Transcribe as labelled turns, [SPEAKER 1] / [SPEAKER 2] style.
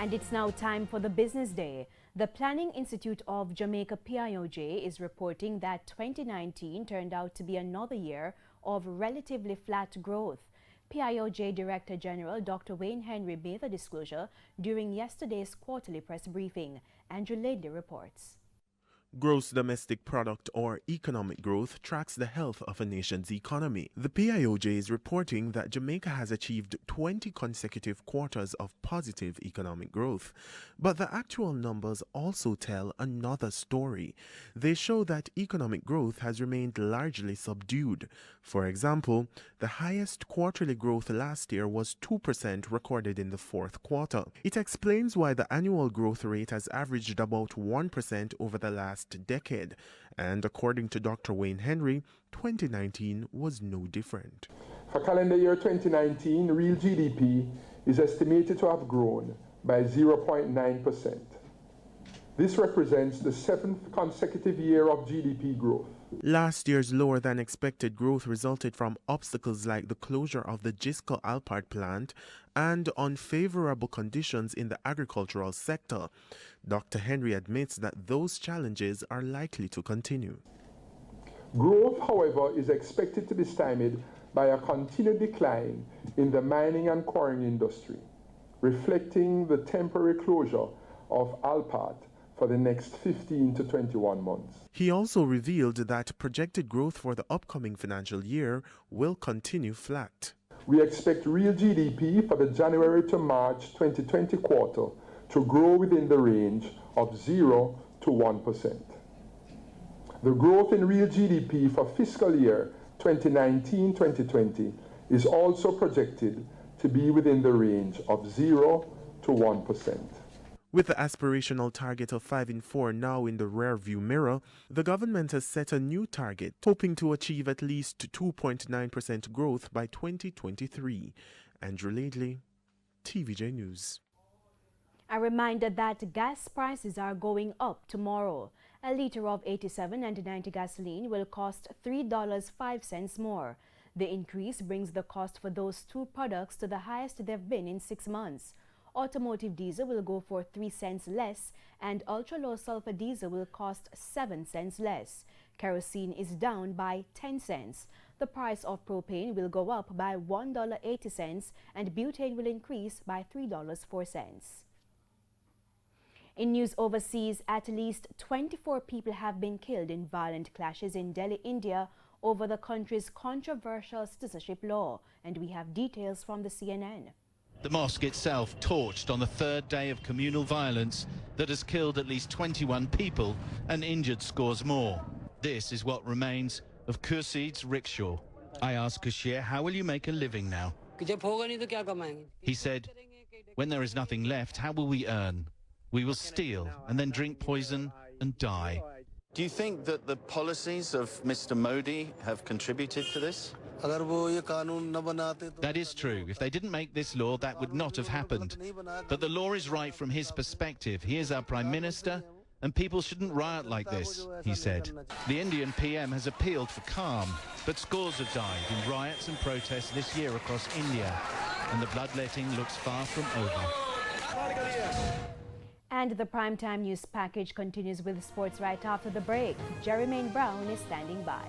[SPEAKER 1] And it's now time for the Business Day. The Planning Institute of Jamaica PIOJ is reporting that 2019 turned out to be another year of relatively flat growth. PIOJ Director General Dr. Wayne Henry made the disclosure during yesterday's quarterly press briefing. Andrew Ladley reports.
[SPEAKER 2] Gross domestic product or economic growth tracks the health of a nation's economy. The PIOJ is reporting that Jamaica has achieved 20 consecutive quarters of positive economic growth. But the actual numbers also tell another story. They show that economic growth has remained largely subdued. For example, the highest quarterly growth last year was 2% recorded in the fourth quarter. It explains why the annual growth rate has averaged about 1% over the last decade, and according to Dr. Wayne Henry, 2019 was no different.
[SPEAKER 3] For calendar year 2019, real GDP is estimated to have grown by 0.9%. This represents the 7th consecutive year of GDP growth.
[SPEAKER 2] Last year's lower than expected growth resulted from obstacles like the closure of the Gisco Alpart plant and unfavorable conditions in the agricultural sector. Dr. Henry admits that those challenges are likely to continue.
[SPEAKER 3] Growth, however, is expected to be stymied by a continued decline in the mining and quarrying industry, reflecting the temporary closure of Alpart for the next 15 to 21 months.
[SPEAKER 2] He also revealed that projected growth for the upcoming financial year will continue flat.
[SPEAKER 3] We expect real GDP for the January to March 2020 quarter to grow within the range of 0 to 1%. The growth in real GDP for fiscal year 2019-2020 is also projected to be within the range of 0 to 1%.
[SPEAKER 2] With the aspirational target of 5 in 4 now in the rearview mirror, the government has set a new target, hoping to achieve at least 2.9% growth by 2023. Andrew Ladley, TVJ News.
[SPEAKER 1] A reminder that gas prices are going up tomorrow. A litre of 87 and 90 gasoline will cost $3.05 more. The increase brings the cost for those two products to the highest they've been in 6 months. Automotive diesel will go for 3 cents less, and ultra-low sulfur diesel will cost 7 cents less. Kerosene is down by 10 cents. The price of propane will go up by $1.80, and butane will increase by $3.04. In news overseas, at least 24 people have been killed in violent clashes in Delhi, India, over the country's controversial citizenship law, and we have details from the CNN.
[SPEAKER 4] The mosque itself torched on the third day of communal violence that has killed at least 21 people and injured scores more. This is what remains of Khurshid's rickshaw. I asked Kashir, how will you make a living now? He said, when there is nothing left, how will we earn? We will steal and then drink poison and die.
[SPEAKER 5] Do you think that the policies of Mr. Modi have contributed to this?
[SPEAKER 4] That is true. If they didn't make this law, that would not have happened. But the law is right from his perspective. He is our Prime Minister, and people shouldn't riot like this, he said. The Indian PM has appealed for calm, but scores have died in riots and protests this year across India, and the bloodletting looks far from over.
[SPEAKER 1] And the primetime news package continues with sports right after the break. Jermaine Brown is standing by.